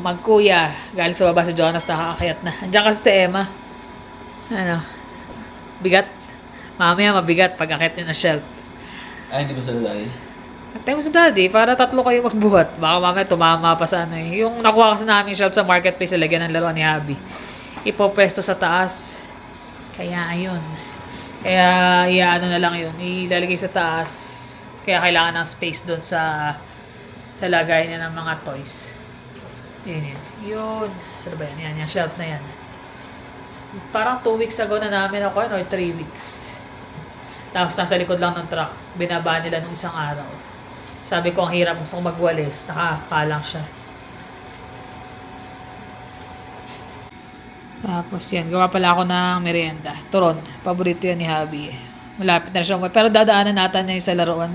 magkuya. Galing sa baba si Jonas, nakakakayat na. Andiyan kasi si Emma. Ano, bigat. Mamaya mabigat pag akit niya ng shelf. Ay, hindi ba sila dahil? Antay mo sa daddy, para tatlo kayo magbuhat. Baka mamaya tumama pa sa ano eh. Yung nakuha kasi namin shelf sa marketplace, lagyan ng laruan ni Habi. Ipopwesto sa taas. Kaya ayun. Kaya ano na lang yun. Ilalagay sa taas. Kaya kailangan ng space doon sa lagay niya ng mga toys. Yun. Yun. Saan ba yan? Yan. Shelf na yan. Parang 2 weeks ago na namin ako or 3 weeks. Tapos nasa likod lang ng truck. Binaba nila nung isang araw. Sabi ko ang hirap, gusto ko magwalis. Nakakalang siya. Tapos yan, gawa pala ako ng merienda. Turon, paborito yan ni Habi. Malapit na siya. Pero dadaanan natin niya yung sa laruan.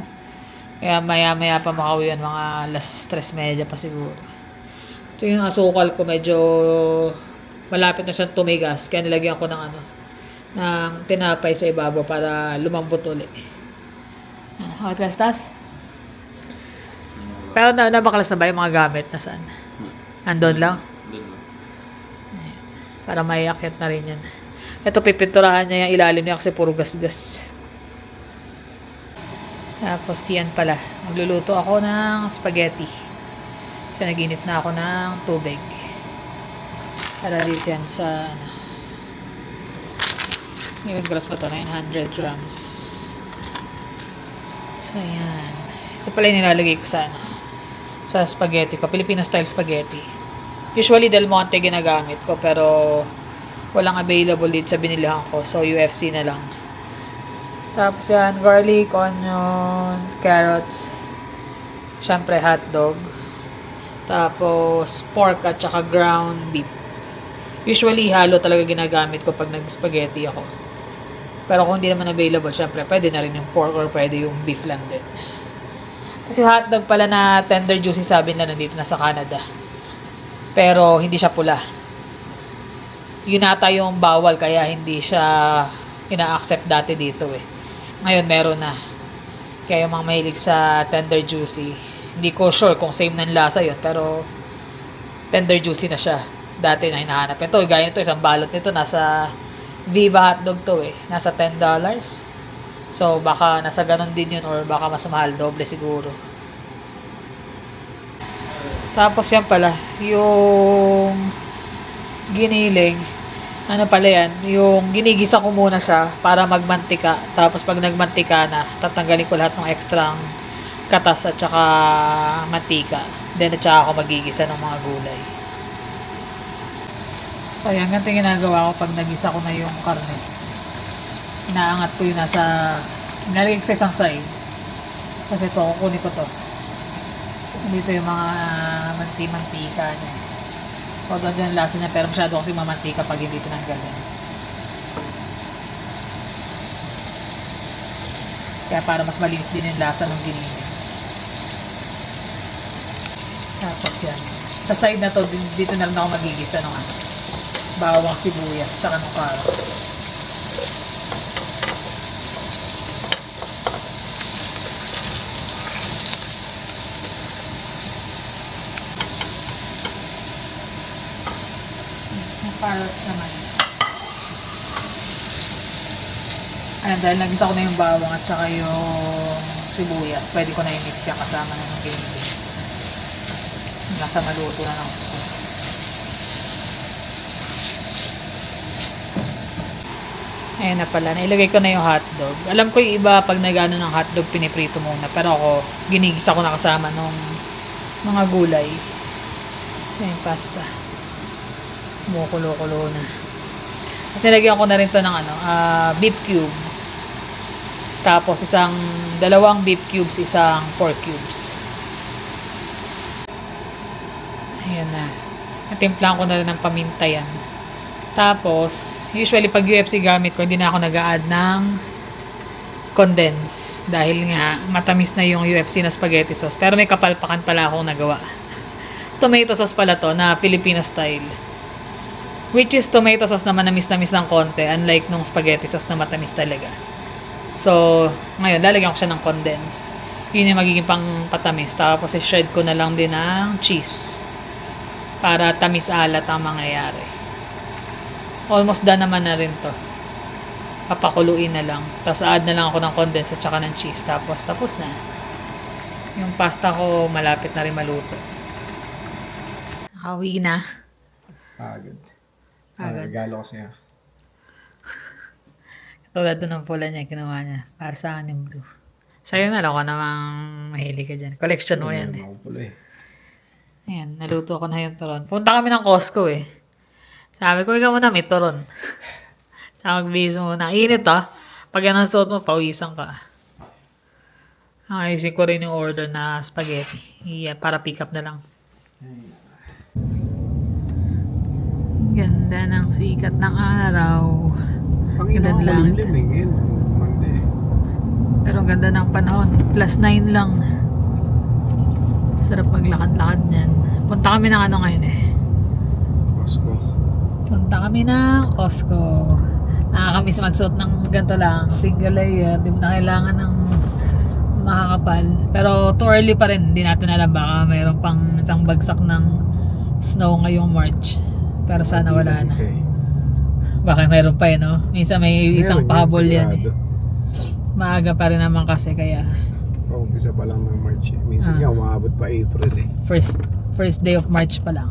Kaya maya pa makauwi yan, mga alas 3:30 pa siguro. So yung asukal ko medyo malapit na siyang tumigas. Kaya nilagyan ko ng ng tinapay sa ibabaw para lumambot ulit. Hot tas? Pero nabakalas na ba yung mga gamit? Nasaan? Andun lang? Doon lang. Para may akyat na rin yan. Ito, pipinturahan niya yung ilalim niya kasi puro gasgas. Tapos yan pala. Magluluto ako ng spaghetti. So, naginit na ako ng tubig. Para dito yan sa Ilang grams pa ito? 900 grams. So, yan. Ito pala yung nilalagay ko sa spaghetti ko. Filipino style spaghetti. Usually Del Monte ginagamit ko pero walang available dito sa binilihan ko. So, UFC na lang. Tapos yan, garlic, onion, carrots. Siyempre, hotdog. Tapos, pork at saka ground beef. Usually, halo talaga ginagamit ko pag nag-spaghetti ako. Pero kung hindi naman available, syempre, pwede na rin yung pork or pwede yung beef lang din. Kasi hotdog pala na tender juicy sabi nila nandito na sa Canada. Pero hindi siya pula. Yun ata yung bawal kaya hindi siya ina-accept dati dito eh. Ngayon meron na. Kaya yung mga mahilig sa tender juicy, hindi ko sure kung same ng lasa yun, pero tender juicy na siya. Dati na hinahanap. Ito, gaya nito, isang balot nito, nasa Viva hotdog to eh. Nasa $10. So, baka nasa ganun din yun or baka mas mahal, doble siguro. Tapos yan pala, yung giniling, ano pala yan, yung ginigisa ko muna siya para magmantika. Tapos pag nagmantika na, tatanggalin ko lahat ng extra katas at saka mantika. Then at saka ako magigisa ng mga gulay. So, ayan, ganito yung ginagawa ko pag nagisa ko na yung karne. Inaangat ko yung nilagay ko sa isang side. Kasi ito, kukunin ko to. Dito yung mga mantika niya. So, doon yung lasa niya, pero masyado kasi mamantika pag hindi tinanggalin. Kaya para mas malinis din yung lasa ng giniling. Tapos yan. Sa side na to, dito na rin ako magigisa ng bawang, sibuyas, tsaka ng carrots. Yung carrots naman. Ayan, dahil nagisa ko na yung bawang at tsaka yung sibuyas, pwede ko na i-mix yan kasama na ng giniling. Nasa maluto na ng gusto. Ayan na pala, nailagay ko na yung hotdog. Alam ko yung iba pag nagano ng hotdog, piniprito muna. Pero ako, ginigisa ko na kasama nung mga gulay. So yung pasta. Kumukulo-kulo na. Tapos nilagyan ko na rin to ng beef cubes. Tapos dalawang beef cubes, isang pork cubes. Ayan na. Natimplan ko na rin ng paminta yan. Tapos, usually pag UFC gamit ko, hindi na ako nag-a-add ng condense. Dahil nga, matamis na yung UFC na spaghetti sauce. Pero may kapalpakan pala akong nagawa. Tomato sauce pala to, na Filipino style. Which is tomato sauce na manamis-namis ng konti, unlike nung spaghetti sauce na matamis talaga. So, ngayon, lalagyan ko siya ng condense. Yun yung magiging pang patamis. Tapos, i-shred ko na lang din ng cheese. para tamis alat ang mangyayari. Almost done naman na rin to. Papakuluin na lang. Tapos add na lang ako ng condensed at saka ng cheese. Tapos na. Yung pasta ko malapit na rin maluto. Nakauwi na. Pagod. Pagod. Regalo ko sa'yo. Tulad doon ng pula niya, kinuha niya. Para sa akin yung blue. Sa'yo na lang ako namang mahilig ka dyan. Collection mo yan eh. Ako pula eh. Ayan, naluto ko na yung turon. Punta kami ng Costco eh. Sabi ko, ikaw muna may turon. Sabi magbihis mo na. Init ah. Pag yan ang suot mo, pawisan ka. Ayusin ko rin yung order na spaghetti. Yeah, para pick up na lang. Ganda ng sikat ng araw. Panginoon Ganda ko lang. malimlim eh. Ngayon, Monday. Pero ang ganda ng panahon. +9 lang. Sarap maglakad-lakad niyan. Punta kami ng ano ngayon eh. Costco. Punta kami ng Costco. Nakakamiss magsuot ng ganito lang. Single layer. Di mo na kailangan ng makakapal. Pero too early pa rin. Hindi natin alam. Baka mayroon pang isang bagsak ng snow ngayong March. Pero sana wala na. Baka mayroon pa no? Minsan may isang pahabol yan eh. Maaga pa rin naman kasi kaya Umpisa pa lang ng March eh. Minsan nga umaabot pa April eh. first day of March pa lang.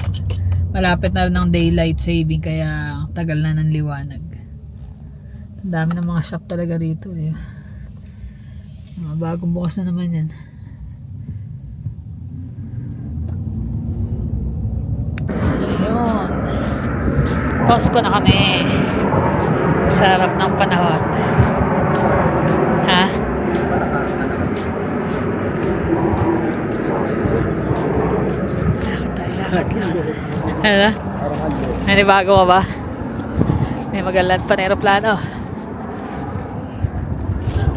Malapit na rin ng daylight saving kaya tagal na ng liwanag. Ang dami ng mga shop talaga dito eh. Mga bagong bukas na naman yan. Ayun. Costco na kami. Sarap ng panahon. Ha? Lakad lang. Ano? May bago ka ba? May magalan pa na aeroplano.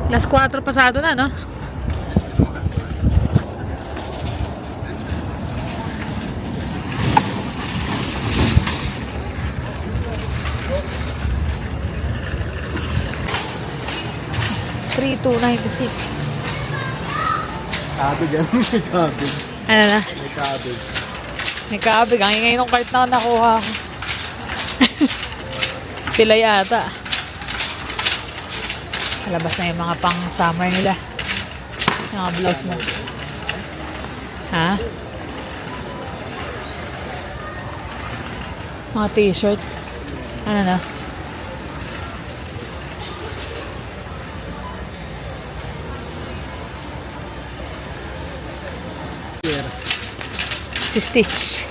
Alas 4 pasado na, no? $3,296. Kabig yan. May kabig. Ano na? May kabig. May kaabig. Ang ingay nung cart na nakuha ko. Sila yata. Malabas na yung mga pang summer nila. Yung mga blouse mo. Ha? Mga t-shirt. Ano na? Si Stitch.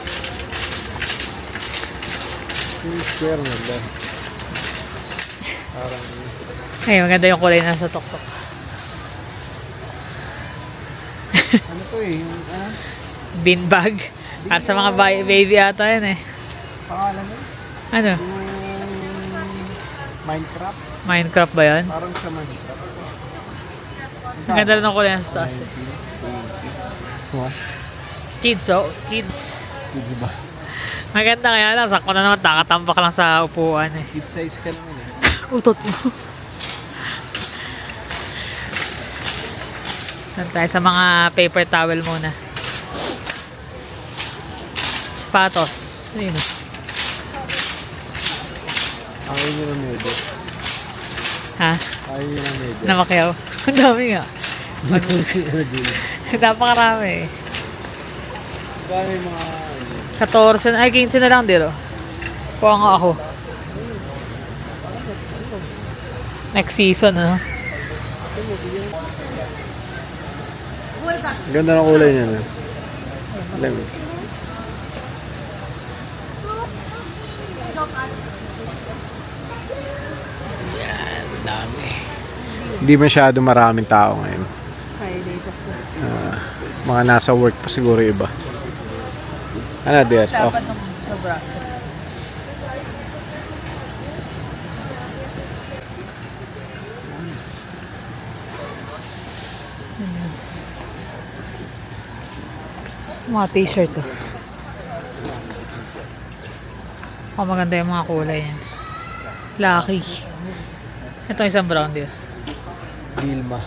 Yung square na ba? Parang Ay, maganda yung kulay na sa tuktok. ano to eh? Yung Bean bag. Para sa mga baby ata yan eh. pangalan mo? Ano? Yung Minecraft? Minecraft ba yan? Parang sa Minecraft. Ang ganda rin ng kulay na sa taas eh. So, Kids oh. Kids. kids ba? Maganda kaya lang. Sakto na naman. Nakatambak lang sa upuan eh. Kid size ka naman eh. Utot mo. Saan tayo sa mga paper towel muna. Sapatos. Ayun. Ayaw nyo ng medyas. Ha? Ayaw nyo ng medyas. Namakyaw. Ang dami nga. Napakarami eh. Kaya yung mga 14, ay 15 na lang dito. Kuha nga ako. Next season, ano? ganda ng kulay niya na. Alam mo. Yan, dami. Hindi masyado maraming tao ngayon. Friday kasi. Mga nasa work pa siguro iba. Ano, dear? Oh. Dapat sa braso. Mga t-shirt to. Oh, maganda yung mga kulay yan. Lucky. Ito isang brown deal. Vilma.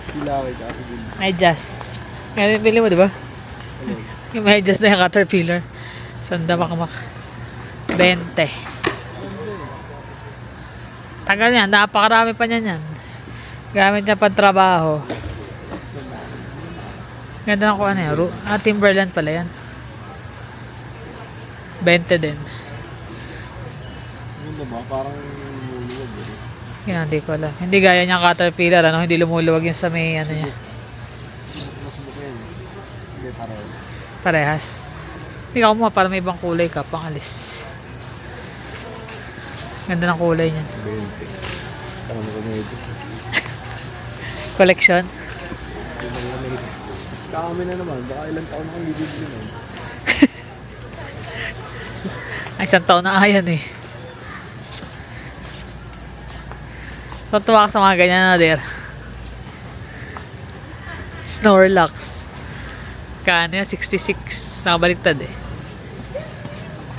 Sila ako kasi Vilma. Ay, Jazz. Ngayon, pili mo, di ba? Yung medyas na yung Caterpillar. Sanda makmak. 20. Tagal yan. Napakarami pa niyan yan. Gamit niya pang trabaho. Ganda na ko ano yan. Timberland pala yan. 20 din. Yun ba? Parang luluwag eh. Yan, hindi ko alam. Hindi gaya niyang Caterpillar, ano? Hindi lumuluwag yung sa may ano niya. Masubok yan. Hindi pareho. Parehas. Hindi ka kumuha para may ibang kulay ka, pangalis. Ganda ng kulay niya. 20. Tama mo ko na ito. Collection. Kami na naman. Baka ilang taon na kang bibili nun. Ay, isang taon na yan eh. Tutuwa ka sa mga ganyan na der. Snorlax. Kano yun? 66. Nakabaliktad eh.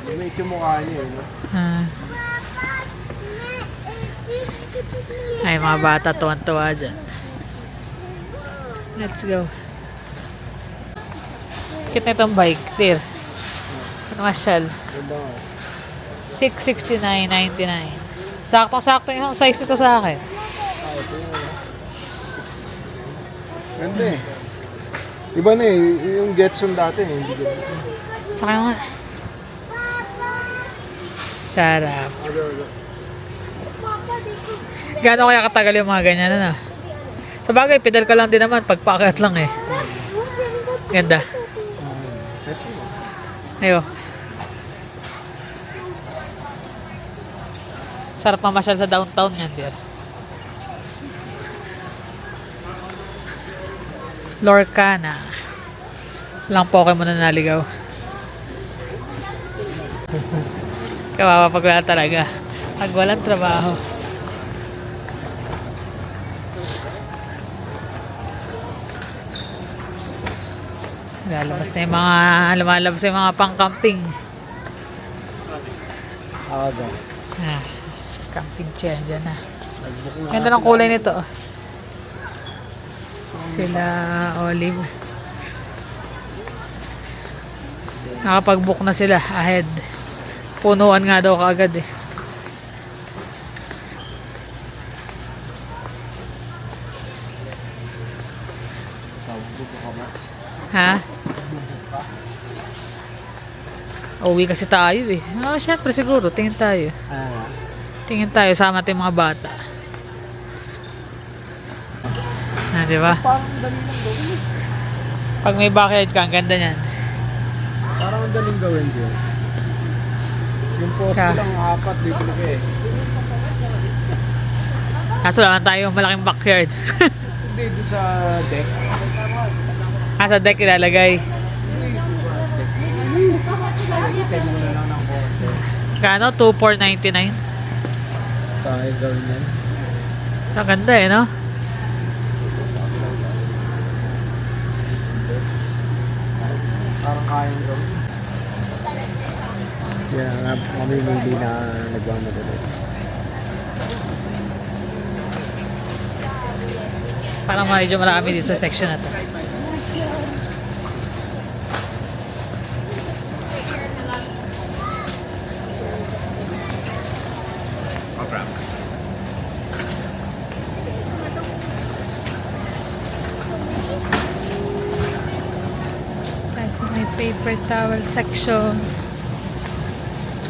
May yung mukha niya eh. No? Ay, mga bata tuwan-tuwa dyan. Let's go. Cute na itong bike. There. Masyal. Ganda nga. 669.99. Sakto-sakto yung size nito sa akin. Ito yun. Ganda eh. Iba na eh. Yung Getsun dati eh. Hindi ganda. Sa akin nga. Sarap. Gaano kaya katagal yung mga ganyan ano? Sa bagay, pedal ka lang din naman. Pagpakat lang eh. Ganda. Yes, Ayo. Sarap mamasyal sa downtown yan, dear. Lorcana. Lang Pokemon na naligaw. Kawawa pag wala talaga. Pag walang trabaho. Lumalabas na yung mga pang-camping. Aga. Camping chair dyan na. Ganda ng kulay nito. Sila olive. Nakapag-book na sila ahead. Punuan nga daw kaagad eh. Ha? Uwi kasi tayo eh. Syempre siguro. Tingin tayo. Tingin tayo sama natin mga bata. Di ba? Parang daling lang gawin. Pag may backyard ka, ang ganda niyan. Parang ang daling gawin din. Yung poste lang, 4 dito na eh. Kaso lang tayo malaking backyard. Hindi, doon sa deck. Sa deck ilalagay. Extend mo na lang ng konti. Kano? 2,499? Kaya gawin yan. Ang ganda eh, no? Parang kayang gawin. Kaya nga kami hindi na nagmamadali. Parang medyo marami dito sa section na to. So may paper towel section.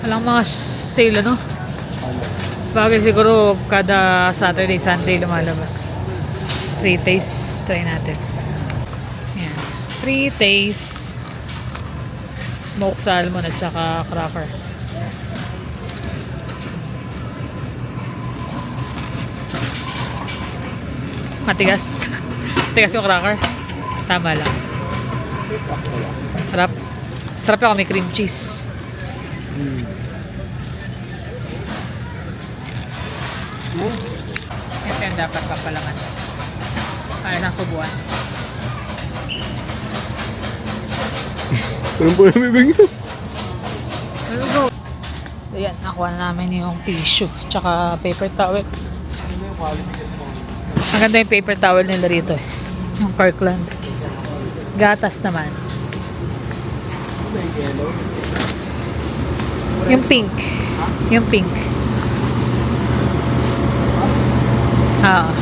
Walang mga sale ano? Bagay siguro kada Saturday, Sunday lumalabas. 3 taste. Try natin. Yan. 3 taste. Smoked salmon at saka cracker. Matigas. Matigas yung cracker. Tama lang. Sarap. Sarap yung may cream cheese. Ito yung dapat papalaman. Para ng subuan. Parang po namin bigyan. There we go. Ayan, nakuha na namin yung tissue. Tsaka paper towel. Maganda yung paper towel nila rito eh. Yung Kirkland. Gatas naman. yung yellow. Yung pink. Yung pink. Ah.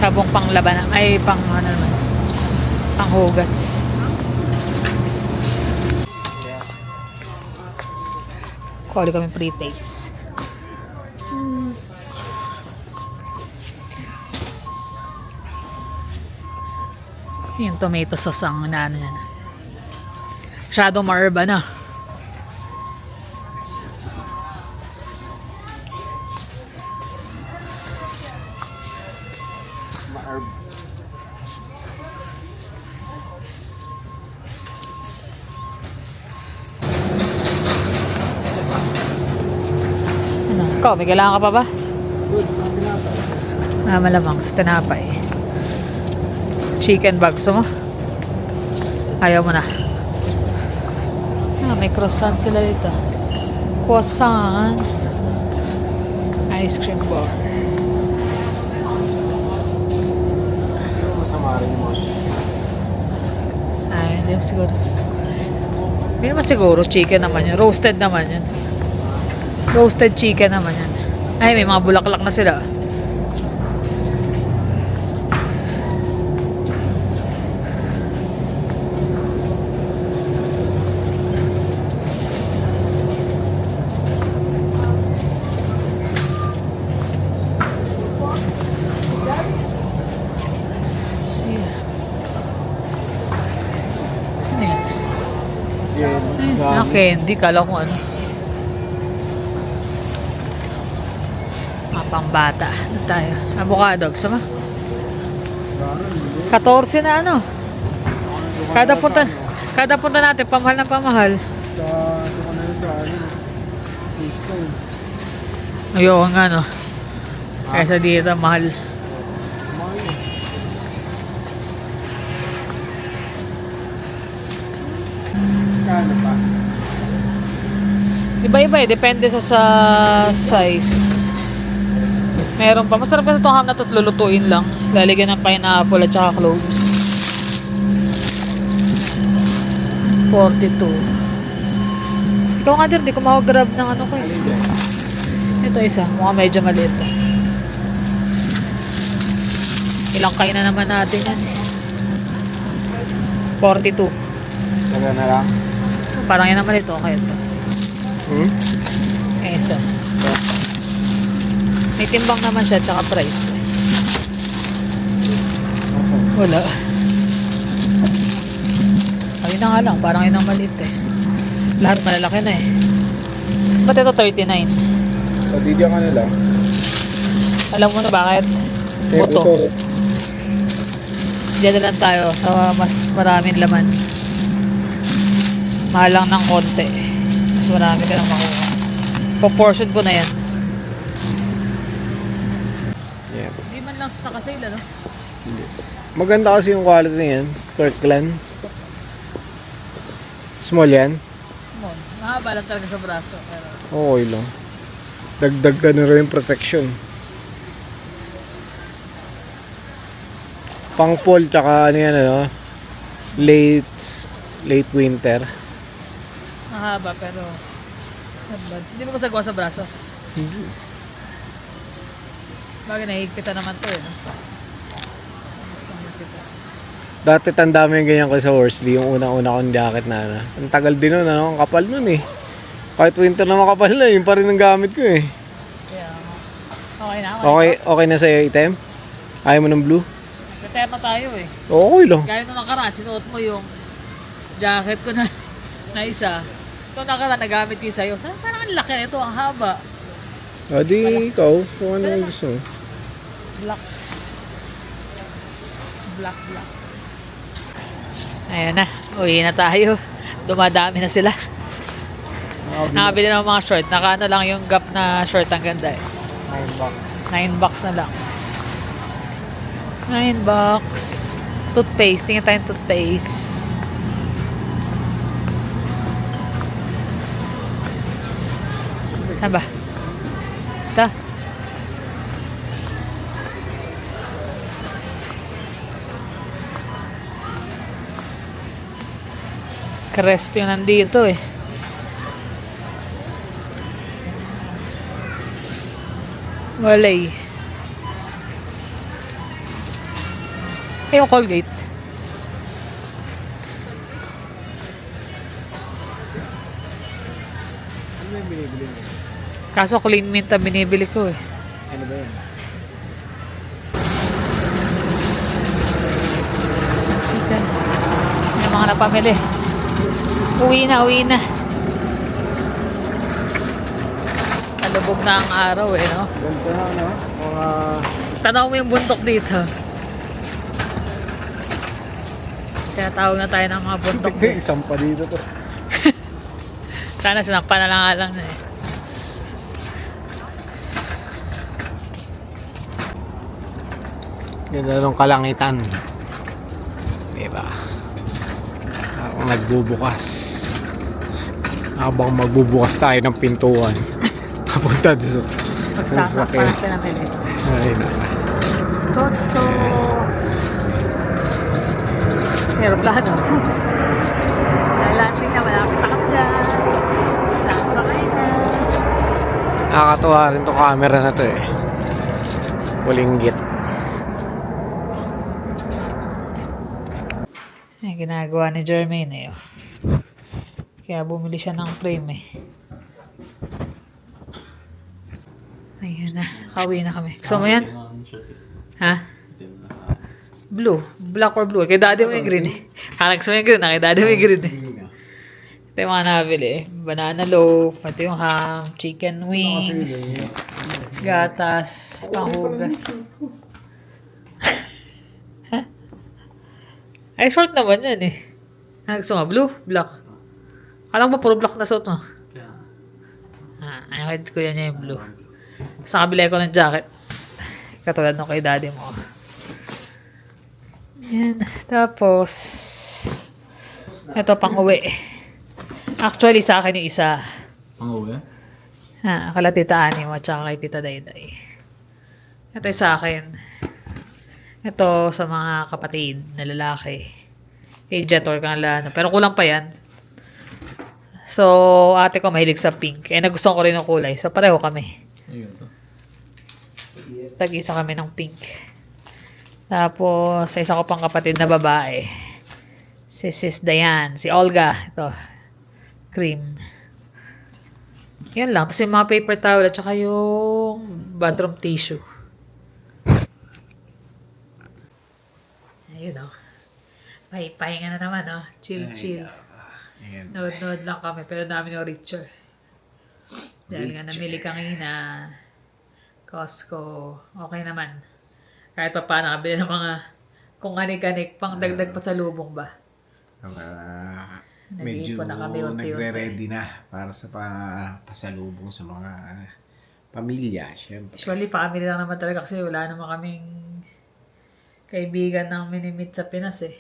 Sabong panglaban ay pang ano naman. Panghugas. Kuha kami pre-taste. Yung tomato sauce ang ano yan. Masyadong ma-herba na. Ma-herb. Ano? Ikaw, may kailangan ka pa ba? Good, ang tinapay. Malamang sa tinapay. Chicken bag, gusto mo? Ayaw mo na. Ah, may croissant sila dito. Croissant. Ice cream bar. Masama rin mo. Ay, hindi mo siguro. Hindi naman siguro. Chicken naman yun. Roasted naman yun. Roasted chicken naman yan. Ay, may mga bulaklak na sila. Ano yan? Gel. Okay, hindi kala ko ano. Mga pambata. Ano tayo? Avocado. Gusto mo? 14 na ano. Kada punta natin, pamahal na pamahal. Sa kanila sa ano. Keystone. Ayoko nga no. Kaysa dito, mahal. Kano pa? Iba-iba eh. Depende sa size. Meron pa. Masarap kasi itong ham na tapos lulutuin lang. Lalagyan ng pineapple at saka cloves. 42. Ikaw nga din, di ko makagrab ng ano ko eh. Alin dyan? Ito isa, mukhang medyo maliit to. Ilang kain na naman natin yan eh. 42. Taga na lang. Parang yan naman ito, kaya ito. Isa. May timbang naman siya, tsaka price. Wala. Ayun na nga lang, parang yun ang maliit eh. Lahat malalaki na eh. Ba't ito 39? Pabidyo ka nila. Alam mo na bakit? Buto. Diyan na lang tayo sa mas maraming laman. Mahal lang ng konti. Mas marami ka nang makuha. Proportion ko na yan. Yeah. Hindi man lang sa nakasale, ano? Maganda kasi yung quality niyan. Kirkland. Small yan. Small. Mahaba lang talaga sa braso. Pero Okay lang. Dagdag ka na rin yung protection. Pang fall tsaka ano yan ano. Late winter. mahaba pero not bad. Hindi mo masagawa sa braso? Hindi. Bagay nahihigpitan naman to eh. No? Gusto mo nakita. Dati tanda mo yung ganyan ko sa Worsley, yung unang-una kong jacket na ano. Ang tagal din nun, ano? Ang kapal nun eh. Kahit winter na makapal na, yun pa rin ang gamit ko eh. Kaya okay na. Okay na sa'yo item? Ayaw mo ng blue? Retire na tayo eh. Okay lang. Gaya nung nakaraan, sinuot mo yung jacket ko na isa. Ito nakaraan, nagamit ko yung sa'yo. Parang ang laki ito, ang haba. O di ikaw, kung ano yung gusto mo. Black. Black. Ayan na, uwi na tayo. Dumadami na sila. Nakabili ng mga short. Nakaano lang yung Gap na short, ang ganda eh. $9 na lang. $9. Toothpaste. Tingnan tayong toothpaste. Saan ba? Ito. Crest yung nandito eh. Walay. Eh, yung Colgate. Ano yung binibili mo? Kaso clean mint ang binibili ko eh. Ano ba yun? Chicken. Yung mga napamili. Uwi na. Kalubog na ang araw eh, no? Ganito na, ano? Mga... Tanaw mo yung bundok dito. Tinatawag na tayo ng mga bundok. Hindi, isang pa dito to. Sana sinakpan na lang na eh. Ganda nung kalangitan. Diba? Ako nagbubukas. Habang magbubukas tayo ng pintuan. Papunta doon sa Pagsasakpan na siya ng mili. Ay, naka. Costco. Aeroplano. Landing na, malapit na kami dyan. Sasakay na. Nakakatuwa rin tong camera na to eh. Bulinggit. Yung ginagawa ni Jermaine eh. Oh. Kaya bumili siya ng frame eh. Ayun na, kauwi na kami. Gusto mo yan? Ha? Blue. Black or blue. Kay daddy mo yung green eh. Parang gusto mo yung green, kay daddy mo yung green eh. Ito yung mga nabili eh. Banana loaf, ito yung ham, chicken wings, gatas, panghugas. Ay, short naman yan eh. Ano gusto mo? Blue? Black? Alam mo, puro black na suot mo. Ay, ko yan yung blue. Sa kabila ko ng jacket. Katulad nung kay daddy mo. Yan. Tapos, ito pang uwi. Actually, sa akin yung isa. Pang-uwi? Kala tita Ani mo at saka kay tita Dayday. Ito yung sa akin. Ito sa mga kapatid na lalaki. Kay Jetor kanila. Pero kulang pa yan. So, ate ko mahilig sa pink. Eh, nagustuhan ko rin ng kulay. So, pareho kami. Ayun to. Tag-isa kami ng pink. Tapos, sa isa ko pang kapatid na babae. Si Sis Dayan. Si Olga. Ito. Cream. Yan lang. Tapos yung mga paper towel at saka yung bathroom tissue. Ayun o. Pahinga na naman o. Chill. Ayan. Nood lang kami. Pero dami ng richer. Dahil nga namili kanina. Costco. Okay naman. Kahit pa paano nakabili ng mga kung anik-anik pang dagdag pa sa lubong ba. Medyo Nag-iipon na kami unti-unti. nagre-ready na para sa pasalubong sa mga pamilya, syempre. Usually family lang naman talaga kasi wala naman kaming kaibigan ng minimit sa Pinas eh.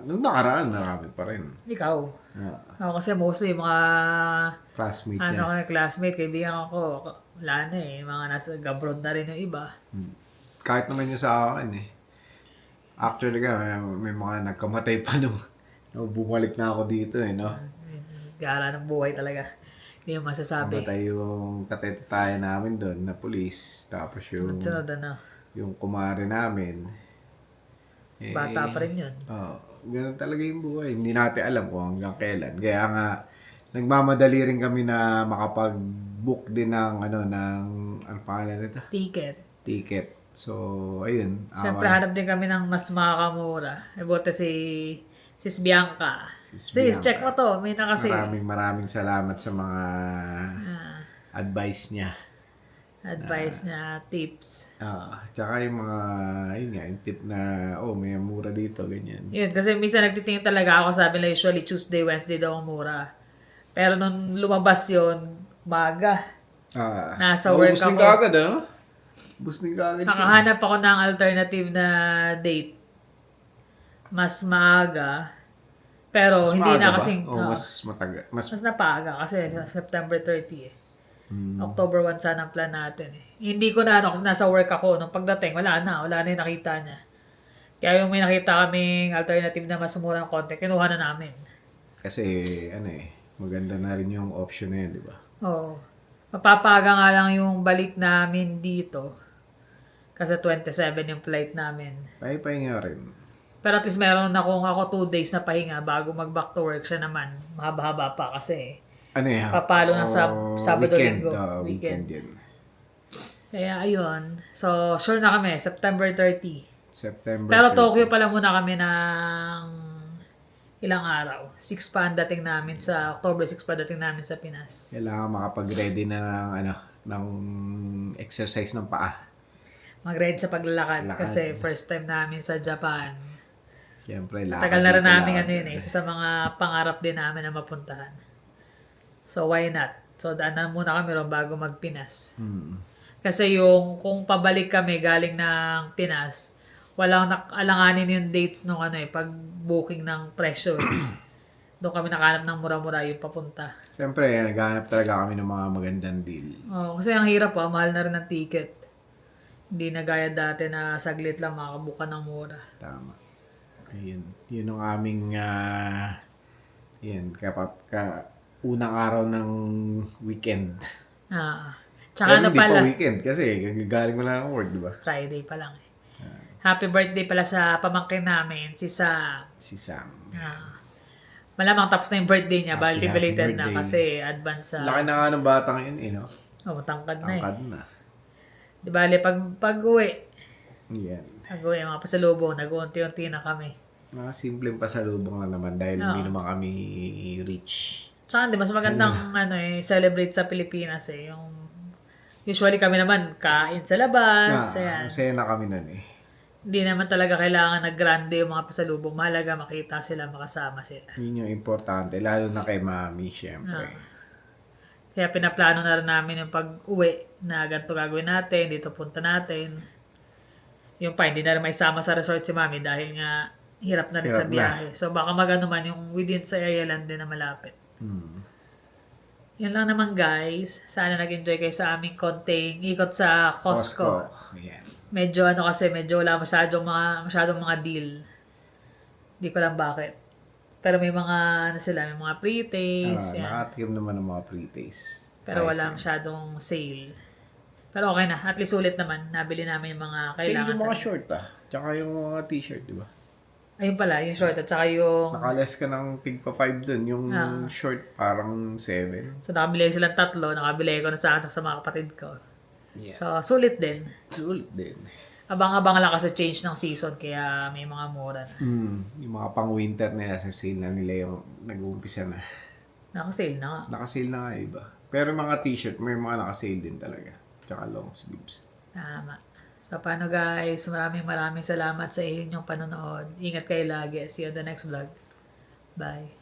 Nung nakaraan, marami pa rin. Ikaw. Ako kasi mostly mga Classmate niya. classmate, kaibigan ako, wala na eh. Mga nasa abroad na rin yung iba. Kahit naman yung sa akin eh. Actually may mga nagkamatay pa nung bumalik na ako dito eh, no? Gara ng buhay talaga. Hindi yung masasabi. Namatay yung katetatayan namin doon na pulis. Tapos yung Sunod ano. yung kumare namin. Bata pa rin yun. Ganun talaga yung buhay. Hindi natin alam kung hanggang kailan. Kaya nga, nagmamadali rin kami na makapag-book din ng ano pangalan nito? Ticket. So, ayun. Siyempre, hanap din kami ng mas makakamura. Buti si Sis Bianca. Sis, check mo to. May na kasi. Maraming salamat sa mga advice niya. Tips. Tsaka yung mga, yun nga, yung tip na, may mura dito, ganyan. Yun, kasi minsan nagtitingin talaga ako, sabi na usually Tuesday, Wednesday daw ang mura. Pero nung lumabas yun, maga. Nasa work ako. Agad, ano? Busing ka agad siya. Nakahanap ako ng alternative na date. Mas maaga. Pero Mas hindi maaga na ba? kasing... Mas mataga. Mas Mas napaga kasi sa September 30 eh. October 1 sana ang plan natin eh. Hindi ko na kasi nasa work ako. Nung pagdating, wala na yung nakita niya. Kaya yung may nakita kaming alternative na mas mura ng konti, kinuha na namin. Kasi, maganda na rin yung option na yun, di ba? Oo. Mapapaga nga lang yung balik namin dito. Kasi 27 yung flight namin. Pahinga rin. Pero at least meron ako 2 days na pahinga bago mag-back to work siya naman. Mahaba-haba pa kasi. Papalo ng Sabado, Linggo. Weekend yun. Kaya ayun. So, sure na kami. September 30. September Pero 30. Tokyo pala muna kami ng ilang araw. 6 pa ang dating namin sa October 6 pa dating namin sa Pinas. Kailangan makapag-ready na ng exercise ng paa. Mag-ready sa paglalakad Lakad. kasi first time namin sa Japan. Siyempre, Tagal na rin namin isa sa mga pangarap din namin na mapuntahan. So, why not? So, daan na muna kami ron bago mag-Pinas. Kasi kung pabalik kami galing ng Pinas, walang alanganin yung dates nung pag-booking ng presyo. Doon kami nakahanap ng mura-mura yung papunta. Siyempre, naghahanap talaga kami ng mga magandang deal. Kasi ang hirap mahal na rin ng ticket. Hindi na gaya dati na saglit lang makabuka ng mura. Tama. Ayun. Yun ang aming unang araw ng weekend. Tsaka Pero hindi pala, pa weekend kasi galing mo lang ng work, di ba? Friday pa lang eh. Happy birthday pala sa pamangkin namin, si Sam. Si Sam. Malamang tapos na yung birthday niya, Happy belated na birthday. kasi advance sa... Laki na nga ng batang yun, no? Tangkad na Tangkad na. Di ba, pag-uwi, Yan. mga pasalubong, nag-unti-unti na kami. Mga simpleng pasalubong lang naman dahil hindi naman kami rich. Tsaka, di mas magandang celebrate sa Pilipinas eh. Usually kami naman, kain sa labas. Ayan. Masaya na kami nun eh. Hindi naman talaga kailangan na grande yung mga pasalubong. Mahalaga makita sila, makasama sila. Yun yung importante, lalo na kay mami, syempre. Kaya pinaplano na rin namin yung pag-uwi na ganito gagawin natin, dito punta natin. Yung pa, hindi na rin may sama sa resort si mami dahil nga hirap na rin sa biyahe. So baka magano man yung within sa area lang din na malapit. Yun lang naman guys. Sana nag-enjoy kayo sa aming konting ikot sa Costco. Yeah. Medyo medyo wala masyadong mga deal. Hindi ko lang bakit. Pero may mga may mga pre-taste. Nakatikim naman ng mga pre-taste. Pero wala masyadong sale. Pero okay na. At least ulit naman. Nabili namin yung mga kailangan. Sale yung mga short Tsaka yung mga t-shirt, di ba? Ayun pala, yung short at saka yung... Nakales ka ng tigpa 5 dun. Yung short parang 7. So nakabili silang 3. Nakabili ko na sa mga kapatid ko. Yeah. So sulit din. Sulit din. Abang-abang lang kasi change ng season kaya may mga mura na. Yung mga pang-winter na sa sale na nila yung nag-uumpisa na. Naka-sale na nga. Naka-sale na nga iba. Pero mga t-shirt, may mga naka-sale din talaga. Tsaka long sleeves. Tama. So paano guys, maraming salamat sa inyong panonood. Ingat kayo lagi. See you on the next vlog. Bye.